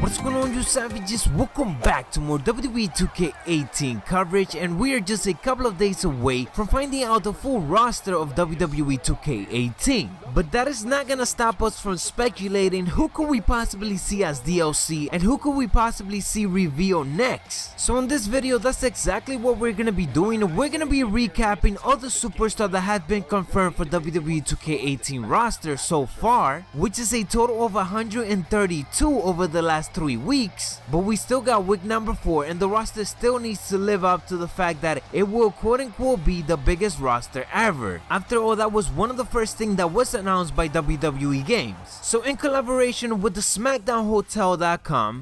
What's going on, you savages? Welcome back to more WWE 2K18 coverage, and we are just a couple of days away from finding out the full roster of WWE 2K18. But that is not gonna stop us from speculating who could we possibly see as DLC and who could we possibly see reveal next. So in this video, that's exactly what we're gonna be doing. We're gonna be recapping all the superstars that have been confirmed for WWE 2K18 roster so far, which is a total of 132 over the last 3 weeks. But we still got week number 4, and the roster still needs to live up to the fact that it will quote unquote be the biggest roster ever. After all, that was one of the first things that was announced by WWE Games. So in collaboration with the Smackdown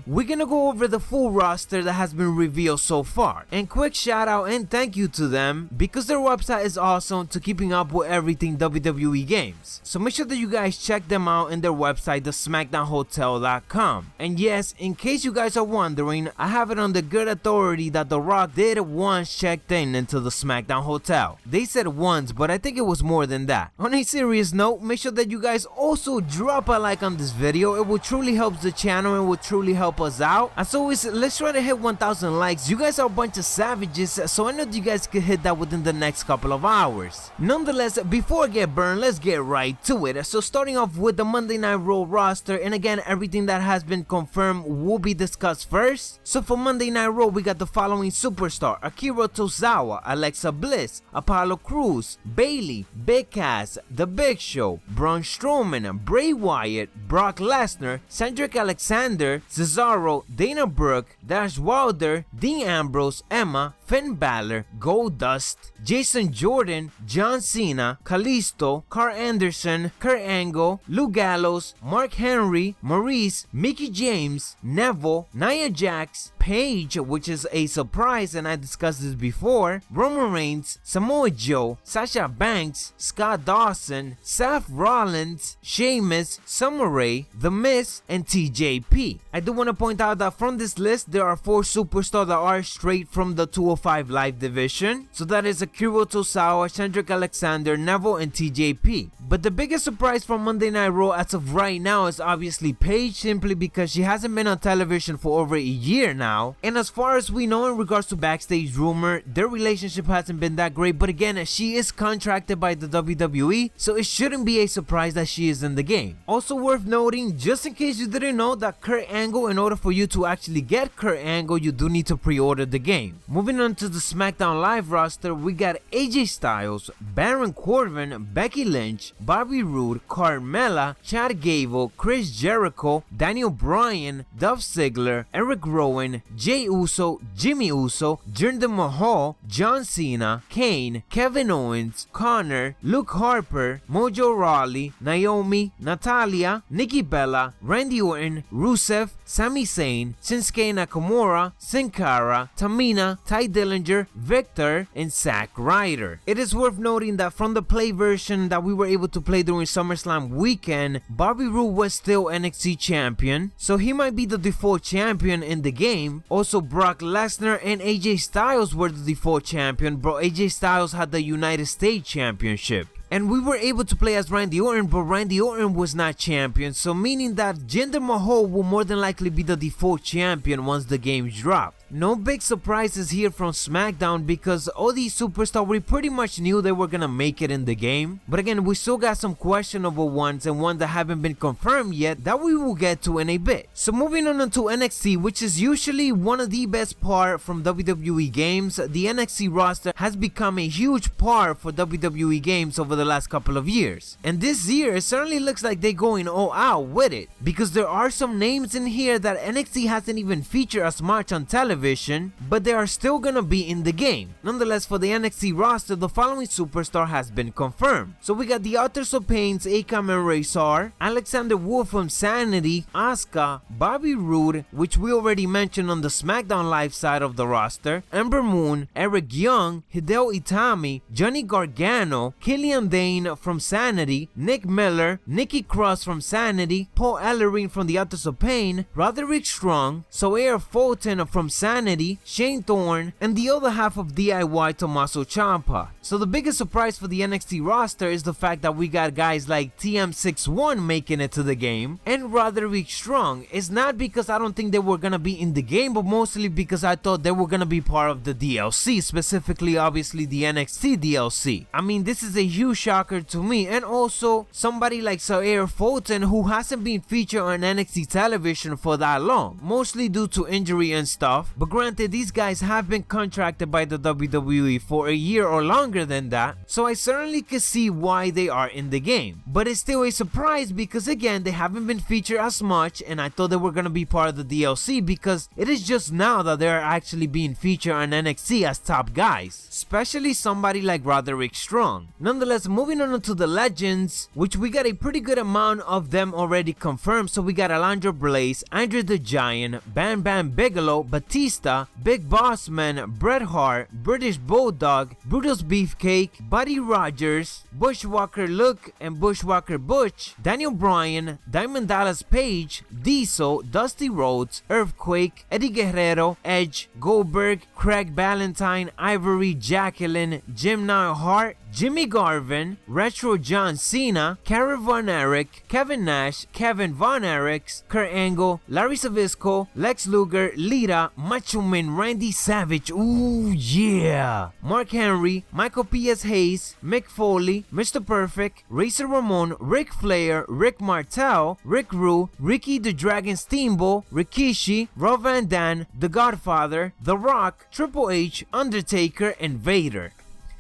we're gonna go over the full roster that has been revealed so far. And quick shout out and thank you to them, because their website is awesome to keeping up with everything WWE Games. So make sure that you guys check them out in their website, the Smackdown. And yes, in case you guys are wondering, I have it on the good authority that The Rock did once checked in into the Smackdown Hotel. They said once, but I think it was more than that. On a serious note, make sure that you guys also drop a like on this video. It will truly help the channel and will truly help us out. As always, let's try to hit 1,000 likes. You guys are a bunch of savages, so I know that you guys could hit that within the next couple of hours. Nonetheless, before I get burned, let's get right to it. So starting off with the Monday Night Raw roster, and again, everything that has been confirmed will be discussed first. So for Monday Night Raw, we got the following superstar: Akira Tozawa, Alexa Bliss, Apollo Crews, Bayley, Big Cass, The Big Show, Braun Strowman, Bray Wyatt, Brock Lesnar, Cedric Alexander, Cesaro, Dana Brooke, Dash Wilder, Dean Ambrose, Emma, Finn Balor, Goldust, Jason Jordan, John Cena, Kalisto, Carl Anderson, Kurt Angle, Luke Gallows, Mark Henry, Maurice, Mickey James, Neville, Nia Jax, Paige, which is a surprise and I discussed this before, Roman Reigns, Samoa Joe, Sasha Banks, Scott Dawson, Seth Rollins, Sheamus, Summer Rae, The Miz, and TJP. I do want to point out that from this list, there are 4 superstars that are straight from the 205 Live division. So that is Akira Tozawa, Cedric Alexander, Neville, and TJP. But the biggest surprise from Monday Night Raw as of right now is obviously Paige, simply because she hasn't been on television for over a year now. And as far as we know, in regards to backstage rumor, their relationship hasn't been that great. But again, she is contracted by the WWE, so it shouldn't be a surprise that she is in the game. Also worth noting, just in case you didn't know, that Kurt Angle, in order for you to actually get Kurt Angle, you do need to pre-order the game. Moving on to the SmackDown Live roster, we got AJ Styles, Baron Corbin, Becky Lynch, Bobby Roode, Carmella, Chad Gable, Chris Jericho, Daniel Bryan, Dolph Ziggler, Eric Rowan, Jey Uso, Jimmy Uso, Jinder Mahal, John Cena, Kane, Kevin Owens, Connor, Luke Harper, Mojo Rawley, Naomi, Natalia, Nikki Bella, Randy Orton, Rusev, Sami Zayn, Shinsuke Nakamura, Sin Cara, Tamina, Ty Dillinger, Victor, and Zack Ryder. It is worth noting that from the play version that we were able to play during SummerSlam weekend, Bobby Roode was still NXT champion, so he might be the default champion in the game. Also, Brock Lesnar and AJ Styles were the default champion, but AJ Styles had the United States Championship. And we were able to play as Randy Orton, but Randy Orton was not champion, so meaning that Jinder Mahal will more than likely be the default champion once the games drop. No big surprises here from SmackDown, because all these superstars, we pretty much knew they were gonna make it in the game. But again, we still got some questionable ones and ones that haven't been confirmed yet that we will get to in a bit. So moving on to NXT, which is usually one of the best part from WWE Games, the NXT roster has become a huge part for WWE Games over the last couple of years. And this year, it certainly looks like they're going all out with it, because there are some names in here that NXT hasn't even featured as much on television, but they are still gonna be in the game. Nonetheless, for the NXT roster, the following superstar has been confirmed. So we got the Authors of Pain, Akam and Razor, Alexander Wolf from Sanity, Asuka, Bobby Roode, which we already mentioned on the SmackDown Live side of the roster, Ember Moon, Eric Young, Hideo Itami, Johnny Gargano, Killian Dane from Sanity, Nick Miller, Nikki Cross from Sanity, Paul Ellering from the Authors of Pain, Roderick Strong, Sawyer Fulton from Sanity, Sanity, Shane Thorne, and the other half of DIY Tommaso Ciampa. So the biggest surprise for the NXT roster is the fact that we got guys like TM61 making it to the game, and Roderick Strong. It's not because I don't think they were gonna be in the game, but mostly because I thought they were gonna be part of the DLC, specifically obviously the NXT DLC. I mean, this is a huge shocker to me, and also somebody like Sawyer Fulton, who hasn't been featured on NXT television for that long, mostly due to injury and stuff. But granted, these guys have been contracted by the WWE for a year or longer than that, so I certainly could see why they are in the game. But it's still a surprise because again, they haven't been featured as much, and I thought they were gonna be part of the DLC because it is just now that they are actually being featured on NXT as top guys, especially somebody like Roderick Strong. Nonetheless, moving on to the legends, which we got a pretty good amount of them already confirmed. So we got Alundra Blaze, Andre the Giant, Bam Bam Bigelow, Batista, Big Boss Man, Bret Hart, British Bulldog, Brutus Beefcake, Buddy Rogers, Bushwalker Luke and Bushwalker Butch, Daniel Bryan, Diamond Dallas Page, Diesel, Dusty Rhodes, Earthquake, Eddie Guerrero, Edge, Goldberg, Craig Ballantyne, Ivory, Jacqueline, Jim Neidhart, Jimmy Garvin, Retro John Cena, Karen Von Erich, Kevin Nash, Kevin Von Erichs, Kurt Angle, Larry Zbyszko, Lex Luger, Lita, Macho Man Randy Savage, ooh yeah, Mark Henry, Michael P.S. Hayes, Mick Foley, Mr. Perfect, Razor Ramon, Ric Flair, Rick Martel, Rick Rude, Ricky the Dragon Steamboat, Rikishi, Rob Van Dam, The Godfather, The Rock, Triple H, Undertaker, and Vader.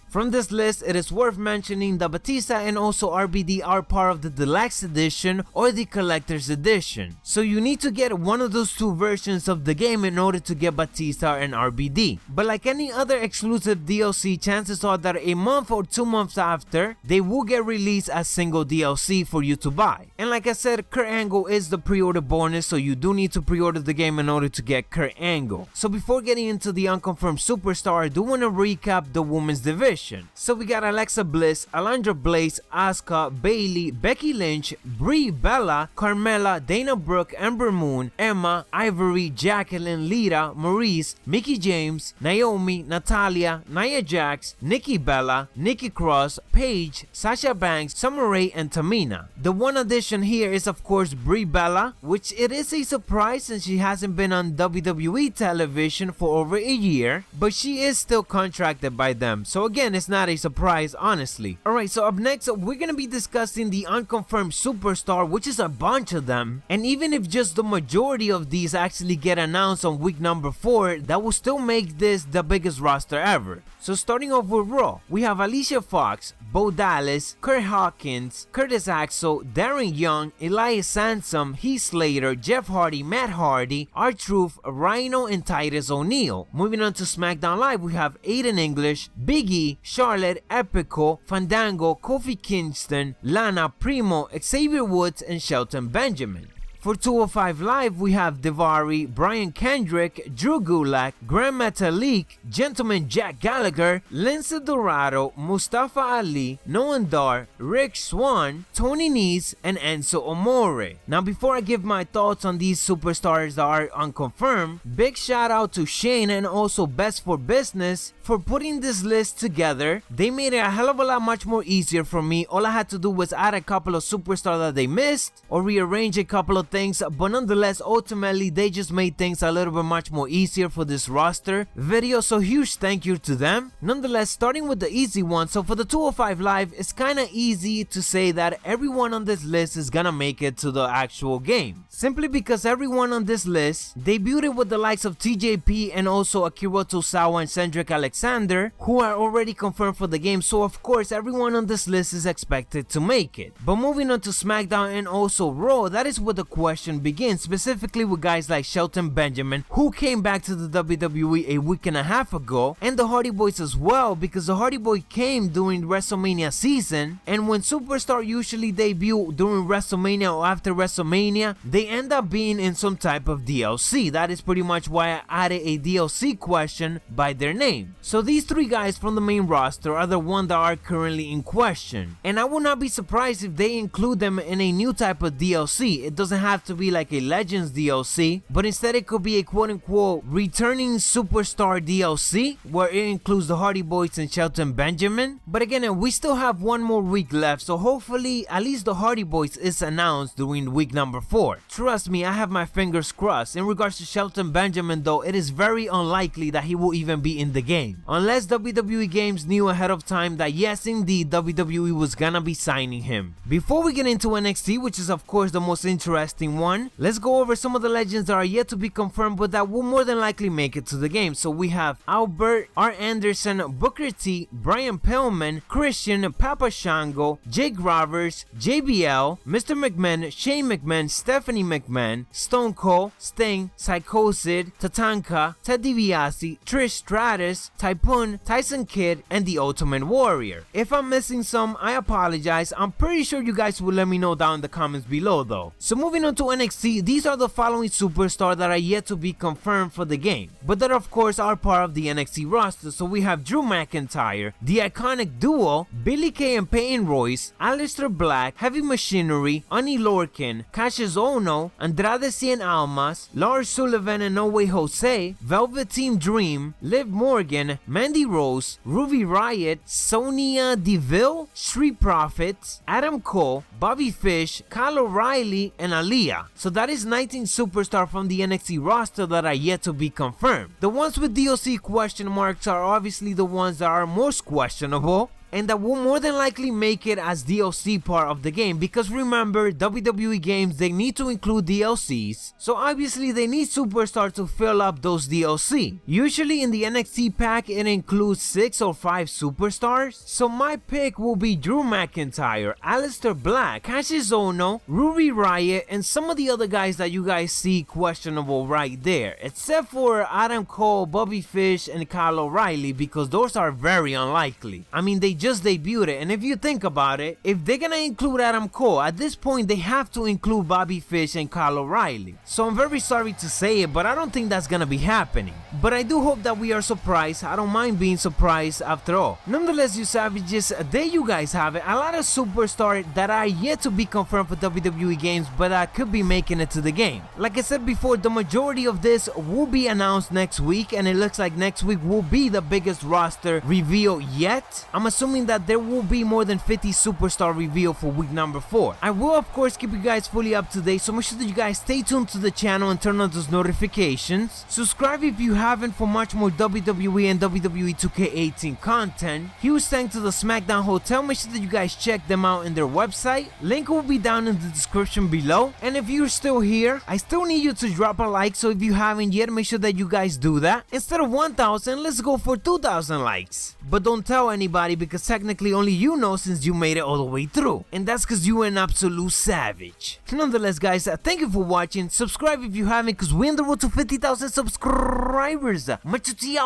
From this list, it is worth mentioning that Batista and also RBD are part of the Deluxe Edition or the Collector's Edition. So you need to get one of those two versions of the game in order to get Batista and RBD. But like any other exclusive DLC, chances are that a month or 2 months after, they will get released as single DLC for you to buy. And like I said, Kurt Angle is the pre-order bonus, so you do need to pre-order the game in order to get Kurt Angle. So before getting into the Unconfirmed Superstar, I do want to recap the women's division. So we got Alexa Bliss, Alundra Blaze, Asuka, Bayley, Becky Lynch, Brie Bella, Carmella, Dana Brooke, Ember Moon, Emma, Ivory, Jacqueline, Lita, Maurice, Mickie James, Naomi, Natalia, Nia Jax, Nikki Bella, Nikki Cross, Paige, Sasha Banks, Summer Rae, and Tamina. The one addition here is of course Brie Bella, which it is a surprise since she hasn't been on WWE television for over a year, but she is still contracted by them. So again, it's not a surprise, honestly. Alright, so up next, we're gonna be discussing the Unconfirmed Superstar, which is a bunch of them. And even if just the majority of these actually get announced on week number 4, that will still make this the biggest roster ever. So starting off with Raw, we have Alicia Fox, Bo Dallas, Kurt Hawkins, Curtis Axel, Darren Young, Elias Sansom, Heath Slater, Jeff Hardy, Matt Hardy, R-Truth, Rhino, and Titus O'Neil. Moving on to SmackDown Live, we have Aiden English, Big E, Charlotte, Epico, Fandango, Kofi Kingston, Lana, Primo, Xavier Woods, and Shelton Benjamin. For 205 Live, we have Daivari, Brian Kendrick, Drew Gulak, Grand Metalik, Gentleman Jack Gallagher, Lince Dorado, Mustafa Ali, Noam Dar, Rick Swan, Tony Nese, and Enzo Amore. Now before I give my thoughts on these superstars that are unconfirmed, big shout out to Shane and also Best for Business for putting this list together. They made it a hell of a lot much more easier for me. All I had to do was add a couple of superstars that they missed or rearrange a couple of things, but nonetheless, ultimately they just made things a little bit much more easier for this roster video, so huge thank you to them. Nonetheless, starting with the easy one, so for the 205 Live, it's kind of easy to say that everyone on this list is gonna make it to the actual game, simply because everyone on this list debuted with the likes of TJP and also Akira Tozawa and Cedric Alexander, who are already confirmed for the game, so of course everyone on this list is expected to make it. But moving on to SmackDown and also Raw, that is where the question begins, specifically with guys like Shelton Benjamin, who came back to the WWE a week and a half ago, and the Hardy Boys as well, because the Hardy Boy came during WrestleMania season, and when Superstar usually debut during WrestleMania or after WrestleMania, they end up being in some type of DLC. That is pretty much why I added a DLC question by their name. So these three guys from the main roster are the ones that are currently in question, and I will not be surprised if they include them in a new type of DLC. It doesn't have to be like a Legends DLC, but instead it could be a quote-unquote returning superstar DLC, where it includes the Hardy Boys and Shelton Benjamin. But again, we still have one more week left, so hopefully at least the Hardy Boys is announced during week number 4. Trust me, I have my fingers crossed. In regards to Shelton Benjamin though, it is very unlikely that he will even be in the game, unless WWE Games knew ahead of time that yes indeed WWE was gonna be signing him. Before we get into NXT, which is of course the most interesting one, let's go over some of the legends that are yet to be confirmed but that will more than likely make it to the game. So we have Albert, R. Anderson, Booker T, Brian Pillman, Christian, Papa Shango, Jake Roberts, JBL, Mr. McMahon, Shane McMahon, Stephanie McMahon, Stone Cold, Sting, Psychosid, Tatanka, Ted DiBiase, Trish Stratus, Typhoon, Tyson Kidd, and the Ultimate Warrior. If I'm missing some, I apologize. I'm pretty sure you guys will let me know down in the comments below though. So moving on to NXT, these are the following superstars that are yet to be confirmed for the game, but that of course are part of the NXT roster. So we have Drew McIntyre, the iconic duo, Billie Kay and Peyton Royce, Aleister Black, Heavy Machinery, Oni Lorcan, Cassius Ohno, Andrade Cien Almas, Lars Sullivan and No Way Jose, Velvet Team Dream, Liv Morgan, Mandy Rose, Ruby Riott, Sonya Deville, Street Profits, Adam Cole, Bobby Fish, Kyle O'Reilly, and Aaliyah. So that is 19 superstars from the NXT roster that are yet to be confirmed. The ones with DLC question marks are obviously the ones that are most questionable, and that will more than likely make it as DLC part of the game, because remember, WWE games, they need to include DLCs, so obviously they need superstars to fill up those DLC. Usually in the NXT pack it includes 6 or 5 superstars, so my pick will be Drew McIntyre, Aleister Black, Cassius Ohno, Ruby Riott, and some of the other guys that you guys see questionable right there, except for Adam Cole, Bobby Fish, and Kyle O'Reilly, because those are very unlikely. I mean, they just debuted it, and if you think about it, if they're gonna include Adam Cole, at this point they have to include Bobby Fish and Kyle O'Reilly. So I'm very sorry to say it, but I don't think that's gonna be happening. But I do hope that we are surprised. I don't mind being surprised after all. Nonetheless, you savages, there you guys have it. A lot of superstars that are yet to be confirmed for WWE games, but that could be making it to the game. Like I said before, the majority of this will be announced next week, and it looks like next week will be the biggest roster reveal yet. I'm assuming that there will be more than 50 superstar reveal for week number 4. I will of course keep you guys fully up to date, so make sure that you guys stay tuned to the channel and turn on those notifications. Subscribe if you haven't for much more WWE and WWE 2K18 content. Huge thanks to the Smackdown Hotel. Make sure that you guys check them out in their website. Link will be down in the description below. And if you're still here, I still need you to drop a like, so if you haven't yet, make sure that you guys do that. Instead of 1,000, let's go for 2,000 likes. But don't tell anybody, because technically only you know, since you made it all the way through, and that's because you're an absolute savage. Nonetheless guys, thank you for watching. Subscribe if you haven't, because we're on the road to 50,000 subscribers. Macho T,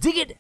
dig it.